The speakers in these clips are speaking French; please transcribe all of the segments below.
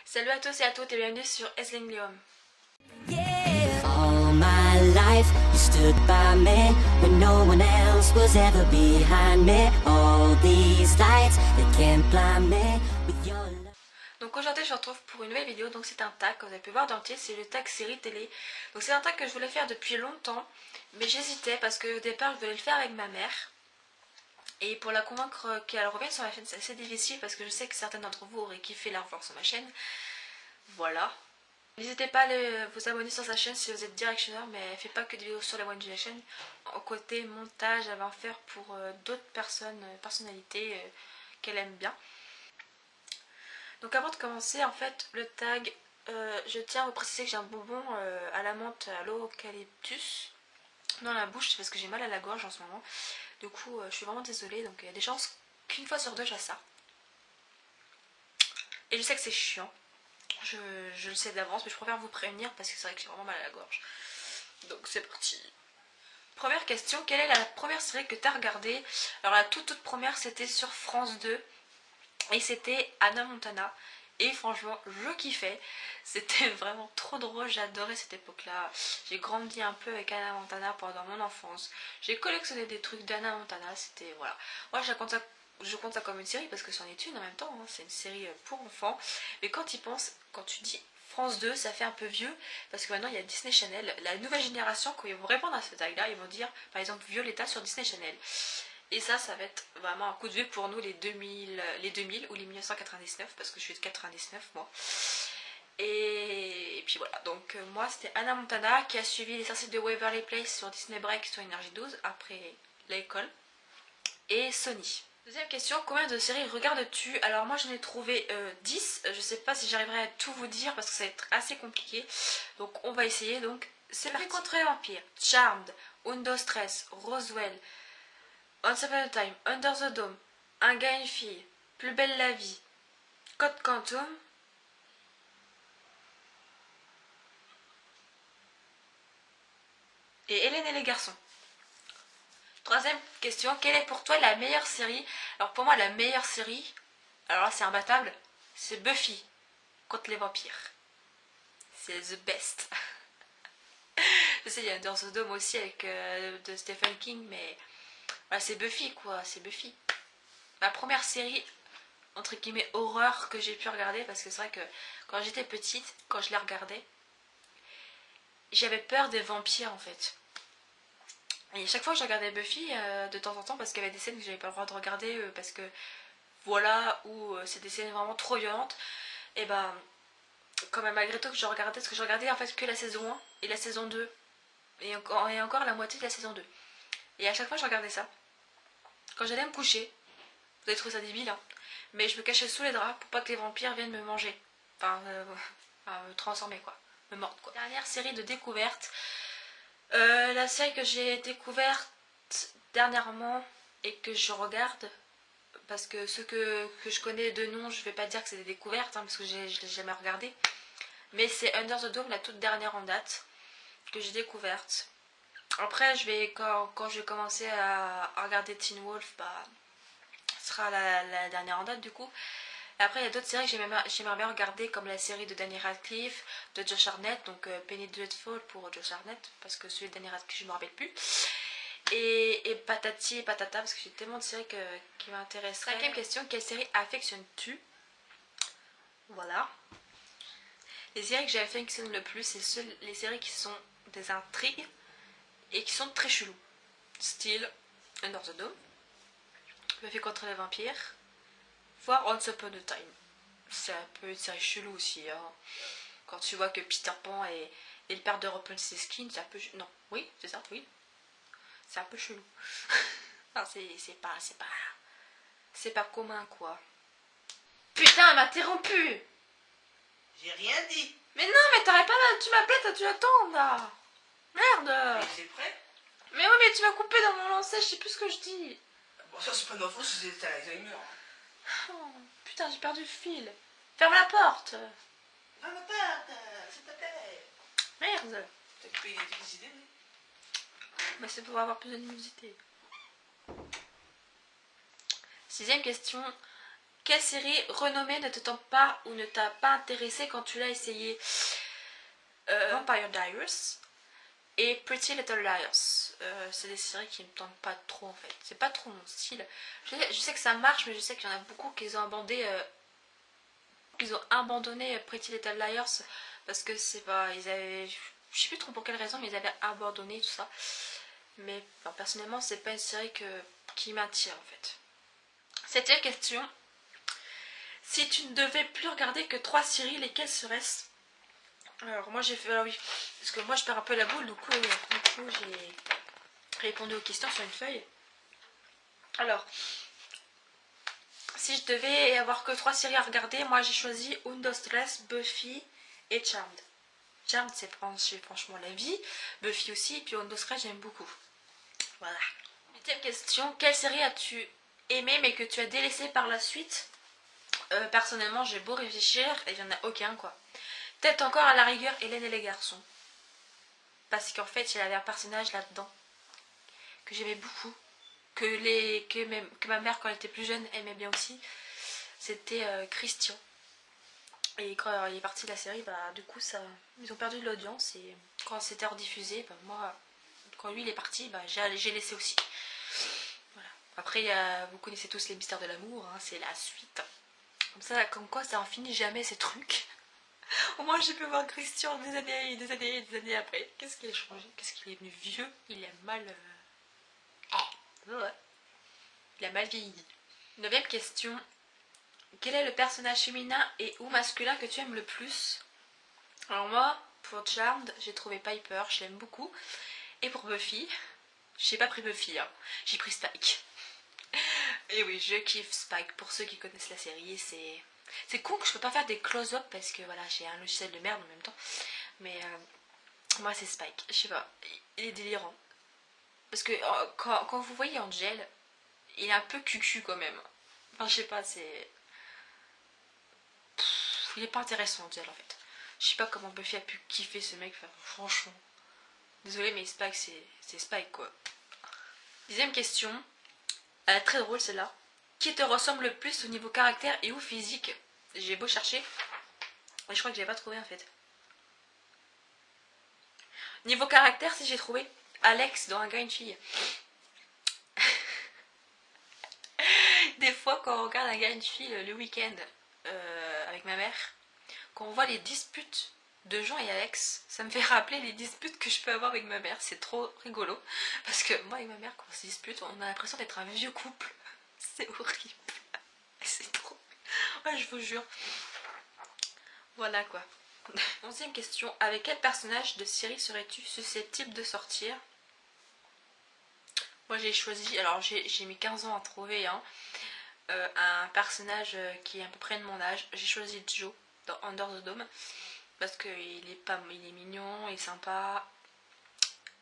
Salut à tous et à toutes et bienvenue sur Eslinglium. All my life, you stood by me when no one else was ever behind me. All these lights, they can't blind me with your love. Donc aujourd'hui je vous retrouve pour une nouvelle vidéo. Donc c'est un tag, comme vous avez pu voir dans le titre, c'est le tag série télé. Donc c'est un tag que je voulais faire depuis longtemps, mais j'hésitais parce qu'au départ je voulais le faire avec ma mère. Et pour la convaincre qu'elle revienne sur ma chaîne, c'est assez difficile parce que je sais que certains d'entre vous auraient kiffé la revoir sur ma chaîne. Voilà. N'hésitez pas à vous abonner sur sa chaîne si vous êtes directionneur, mais elle fait pas que des vidéos sur la One de la chaîne. Au côté montage, elle va en faire pour d'autres personnalités qu'elle aime bien. Donc avant de commencer, en fait, le tag, je tiens à vous préciser que j'ai un bonbon à la menthe à l'eucalyptus dans la bouche parce que j'ai mal à la gorge en ce moment. Du coup, je suis vraiment désolée. Donc il y a des chances qu'une fois sur deux, j'ai ça. Et je sais que c'est chiant. Je le sais d'avance, mais je préfère vous prévenir parce que c'est vrai que j'ai vraiment mal à la gorge. Donc c'est parti. Première question, quelle est la première série que tu as regardée? Alors la toute première, c'était sur France 2 et c'était Hannah Montana. Et franchement, je kiffais. C'était vraiment trop drôle, j'adorais cette époque-là. J'ai grandi un peu avec Hannah Montana pendant mon enfance. J'ai collectionné des trucs d'Hannah Montana, c'était voilà. Moi je compte ça comme une série parce que c'en est une en même temps, hein. C'est une série pour enfants. Mais quand tu y penses, quand tu dis France 2, ça fait un peu vieux parce que maintenant il y a Disney Channel. La nouvelle génération, quand ils vont répondre à ce tag-là, ils vont dire par exemple Violetta sur Disney Channel. Et ça va être vraiment un coup de vue pour nous les 2000 ou les 1999 parce que je suis de 99 moi. Et puis voilà, donc moi c'était Hannah Montana qui a suivi les sorciers de Waverly Place sur Disney Break sur Énergie 12 après l'école. Et Sony. Deuxième question, combien de séries regardes-tu? Alors moi j'en ai trouvé 10, je sais pas si j'arriverai à tout vous dire parce que ça va être assez compliqué. Donc on va essayer, donc c'est parti. Contre les vampires, Charmed, Undo Stress, Roswell, Once Upon a Time, Under the Dome, Un gars et une fille, Plus belle la vie, Code Quantum, et Hélène et les garçons. Troisième question, quelle est pour toi la meilleure série? Alors pour moi la meilleure série, alors là c'est imbattable, c'est Buffy contre les vampires. C'est the best. Je sais il y a Under the Dome aussi avec de Stephen King, mais voilà, c'est Buffy quoi, c'est Buffy. Ma première série entre guillemets horreur que j'ai pu regarder parce que c'est vrai que quand j'étais petite, quand je la regardais, j'avais peur des vampires en fait. Et chaque fois que je regardais Buffy, de temps en temps, parce qu'il y avait des scènes que j'avais pas le droit de regarder, parce que voilà, où c'est des scènes vraiment trop violentes, et ben, quand même malgré tout que je regardais, parce que je regardais en fait que la saison 1 et la saison 2, et encore la moitié de la saison 2. Et à chaque fois je regardais ça. Quand j'allais me coucher, vous allez trouver ça débile, hein, mais je me cachais sous les draps pour pas que les vampires viennent me manger. Enfin, me transformer quoi, me mordre quoi. Dernière série de découverte. La série que j'ai découverte dernièrement et que je regarde, parce que ceux que je connais de nom, je vais pas dire que c'est des découvertes, hein, parce que je l'ai jamais regardé, mais c'est Under the Dome, la toute dernière en date, que j'ai découverte. Après, quand je vais commencer à regarder Teen Wolf, bah, ce sera la dernière en date du coup. Après, il y a d'autres séries que j'aimerais bien regarder, comme la série de Danny Radcliffe, de Josh Hartnett, donc Penny Dreadful pour Josh Hartnett, parce que celui de Danny Radcliffe, je ne me rappelle plus. Et Patati et Patata, parce que j'ai tellement de séries qui m'intéresseraient. Cinquième question, quelle série affectionnes-tu? Voilà. Les séries que j'affectionne le plus, c'est les séries qui sont des intrigues et qui sont très cheloues. Style Under the Dome, Buffy contre les vampires, voire Once Upon a Time. C'est un peu une série chelou aussi, hein. Quand tu vois que Peter Pan et le père de Rumpelstiltskin, c'est un peu... Non, oui, c'est ça, oui. C'est un peu chelou. Enfin, c'est pas commun, quoi. Putain, elle m'a interrompu. J'ai rien dit. Mais non, mais t'arrêtes pas là, tu m'appelles, t'as dû attendre, là. Merde. Mais c'est prêt. Mais oui, mais tu m'as coupé dans mon lancer, je sais plus ce que je dis. Bon, ça c'est pas de ma faute, c'est Alzheimer. Oh, putain, j'ai perdu le fil. Ferme la porte. Non, ma part, s'il te plaît. Merde. T'as coupé l'électricité, oui. Mais c'est pour avoir plus de luminosité. Sixième question. Quelle série renommée ne te tente pas ou ne t'a pas intéressé quand tu l'as essayé? Vampire Diaries et Pretty Little Liars. C'est des séries qui me tentent pas trop en fait. C'est pas trop mon style. Je sais que ça marche, mais je sais qu'il y en a beaucoup qui ont abandonné Pretty Little Liars parce que c'est pas. Ils avaient. Je sais plus trop pour quelle raison, mais ils avaient abandonné tout ça. Mais bon, personnellement, c'est pas une série qui m'attire en fait. Septième question. Si tu ne devais plus regarder que 3 séries, lesquelles seraient-ce? Alors moi j'ai fait, ah oui, parce que moi je perds un peu la boule, du coup j'ai répondu aux questions sur une feuille. Alors, si je devais avoir que 3 séries à regarder, moi j'ai choisi Undo Stress, Buffy et Charmed. Charmed c'est franchement la vie, Buffy aussi, et puis Undo Stress j'aime beaucoup. Voilà. Huitième question, quelle série as-tu aimé mais que tu as délaissé par la suite? Personnellement j'ai beau réfléchir, et il n'y en a aucun quoi. Peut-être encore à la rigueur Hélène et les garçons. Parce qu'en fait, il y avait un personnage là-dedans que j'aimais beaucoup. Que ma mère, quand elle était plus jeune, aimait bien aussi. C'était Christian. Et quand il est parti de la série, bah, du coup, ils ont perdu de l'audience. Et quand c'était rediffusé, bah, moi, quand lui il est parti, bah, j'ai laissé aussi. Voilà. Après, vous connaissez tous les mystères de l'amour, hein, c'est la suite. Comme ça, comme quoi, ça en finit jamais ces trucs. Au moins j'ai pu voir Christian des années et des années et des années après. Qu'est-ce qu'il a changé? Qu'est-ce qu'il est devenu vieux? Il a mal... Ouais. Il a mal vieilli. Neuvième question. Quel est le personnage féminin et ou masculin que tu aimes le plus? Alors moi, pour Charmed, j'ai trouvé Piper, je l'aime beaucoup. Et pour Buffy, j'ai pas pris Buffy, hein. J'ai pris Spike. Et oui, je kiffe Spike. Pour ceux qui connaissent la série, c'est con que je peux pas faire des close-up parce que voilà, j'ai un logiciel de merde en même temps. Mais moi c'est Spike, je sais pas, il est délirant. Parce que quand vous voyez Angel, il est un peu cucu quand même. Enfin je sais pas, il est pas intéressant Angel en fait. Je sais pas comment Buffy a pu kiffer ce mec, enfin, franchement. Désolée mais Spike c'est Spike quoi. Dixième question, très drôle celle-là. Qui te ressemble le plus au niveau caractère et ou physique? J'ai beau chercher, et je crois que j'ai pas trouvé en fait. Niveau caractère, si j'ai trouvé Alex dans Un gars et une fille. Des fois, quand on regarde Un gars et une fille le week-end avec ma mère, quand on voit les disputes de Jean et Alex, ça me fait rappeler les disputes que je peux avoir avec ma mère. C'est trop rigolo. Parce que moi et ma mère, quand on se dispute, on a l'impression d'être un vieux couple. C'est horrible. C'est trop... Ouais, je vous jure. Voilà quoi. 11e question. Avec quel personnage de série serais-tu susceptible de sortir? Moi j'ai choisi, alors j'ai mis 15 ans à trouver hein, un personnage qui est à peu près de mon âge. J'ai choisi Joe dans Under the Dome. Parce qu'il il est mignon, il est sympa.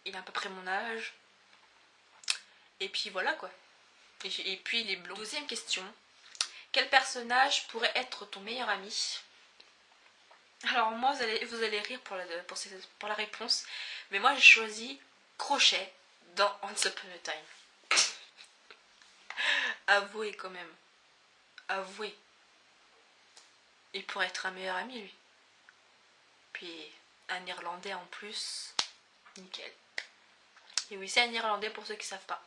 Il est à peu près mon âge. Et puis voilà quoi. Et puis il est blond. 12e question. Quel personnage pourrait être ton meilleur ami? Alors moi vous allez rire pour la réponse, mais moi j'ai choisi Crochet dans Once Upon a Time. Avouez quand même, avouez. Il pourrait être un meilleur ami lui. Puis un Irlandais en plus, nickel. Et oui c'est un Irlandais pour ceux qui savent pas.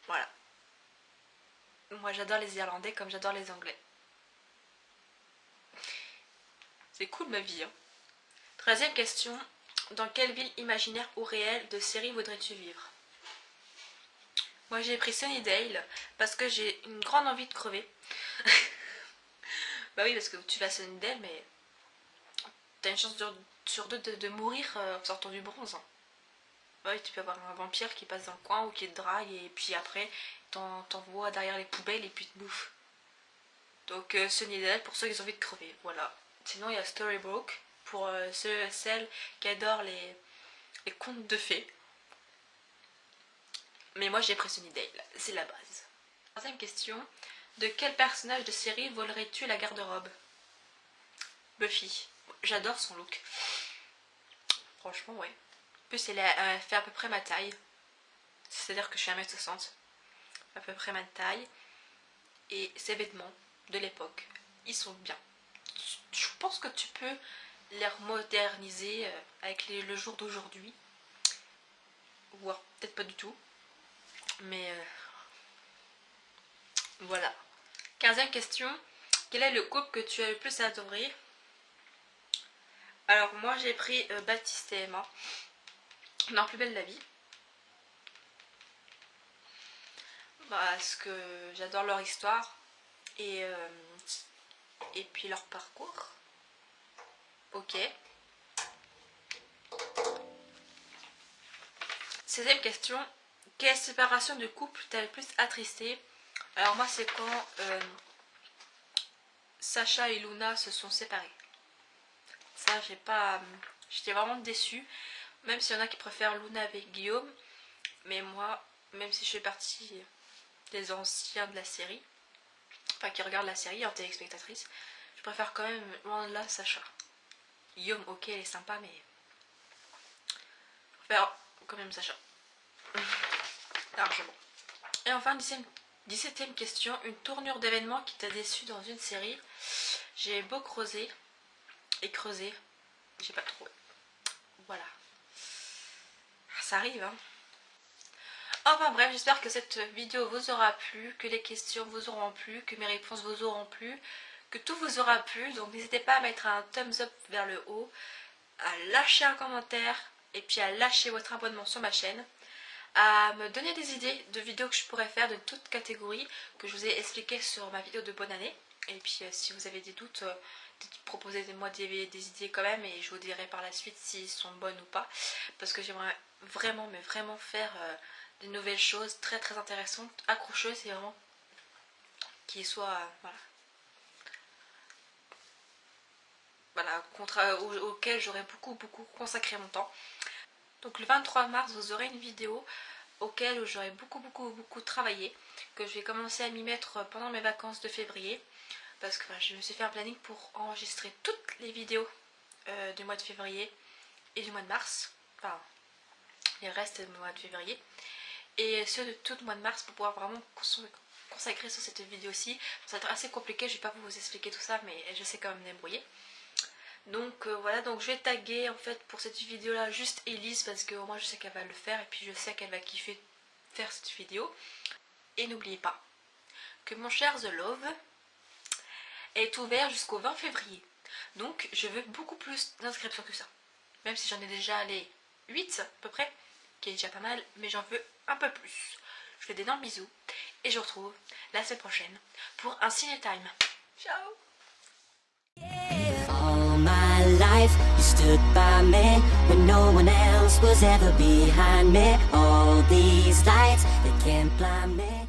Voilà. Moi j'adore les Irlandais comme j'adore les Anglais. C'est cool ma vie. Hein. 13e question. Dans quelle ville imaginaire ou réelle de série voudrais-tu vivre? Moi j'ai pris Sunnydale parce que j'ai une grande envie de crever. Bah oui parce que tu vas à Sunnydale mais t'as une chance sur deux de mourir en sortant du bronze. Hein. Bah oui tu peux avoir un vampire qui passe dans le coin ou qui te drague et puis après t'envoie derrière les poubelles et puis te bouffe. Donc Sunnydale pour ceux qui ont envie de crever. Voilà. Sinon il y a Storybrooke pour ceux et celles qui adorent les contes de fées. Mais moi j'ai pris Sunnydale, c'est la base. 3e question. De quel personnage de série volerais-tu la garde-robe? Buffy. J'adore son look. Franchement ouais. En plus elle fait à peu près ma taille. C'est-à-dire que je suis 1m60. À peu près ma taille. et ses vêtements de l'époque, ils sont bien. Je pense que tu peux les moderniser avec le jour d'aujourd'hui. Ou alors, peut-être pas du tout. Mais voilà. 15e question. Quel est le couple que tu as le plus adoré? Alors moi j'ai pris Baptiste et Emma dans Plus belle la vie. Parce que j'adore leur histoire et puis leur parcours. Ok. 16e question. Quelle séparation de couple t'a le plus attristé? Alors moi c'est quand Sacha et Luna se sont séparés. Ça j'étais vraiment déçue. Même s'il y en a qui préfèrent Luna avec Guillaume. Mais moi, même si je fais partie des anciens de la série, enfin qui regardent la série en téléspectatrice, je préfère quand même loin de là Sacha. Guillaume, ok, elle est sympa, mais je préfère quand même Sacha. Largement. Et enfin, 17e question. Une tournure d'événement qui t'a déçu dans une série. J'ai beau creuser et creuser, j'ai pas trouvé. Voilà. Ça arrive, hein. Enfin bref, j'espère que cette vidéo vous aura plu, que les questions vous auront plu, que mes réponses vous auront plu, que tout vous aura plu. Donc n'hésitez pas à mettre un thumbs up vers le haut, à lâcher un commentaire et puis à lâcher votre abonnement sur ma chaîne, à me donner des idées de vidéos que je pourrais faire de toute catégorie, que je vous ai expliqué sur ma vidéo de bonne année. Et puis si vous avez des doutes, proposez-moi des idées quand même et je vous dirai par la suite s'ils sont bonnes ou pas. Parce que j'aimerais vraiment, mais vraiment faire des nouvelles choses très très intéressantes, accrocheuses et vraiment qui soient auxquelles j'aurais beaucoup consacré mon temps. Donc le 23 mars vous aurez une vidéo auquel j'aurai beaucoup travaillé, que je vais commencer à m'y mettre pendant mes vacances de février, parce que je me suis fait un planning pour enregistrer toutes les vidéos du mois de février et du mois de mars, enfin les restes du mois de février, et ceux de tout le mois de mars pour pouvoir vraiment consacrer sur cette vidéo-ci. Ça va être assez compliqué, je vais pas vous expliquer tout ça, mais je sais quand même me débrouiller. Donc voilà, donc je vais taguer en fait pour cette vidéo là juste Elise, parce que moi je sais qu'elle va le faire et puis je sais qu'elle va kiffer faire cette vidéo. Et n'oubliez pas que mon cher The Love est ouvert jusqu'au 20 février. Donc je veux beaucoup plus d'inscriptions que ça. Même si j'en ai déjà les 8 à peu près, qui est déjà pas mal, mais j'en veux un peu plus. Je fais d'énormes bisous et je vous retrouve la semaine prochaine pour un Ciné Time. Ciao. All my life you stood by me when no one else was ever behind me. All these lights, they can't blind me.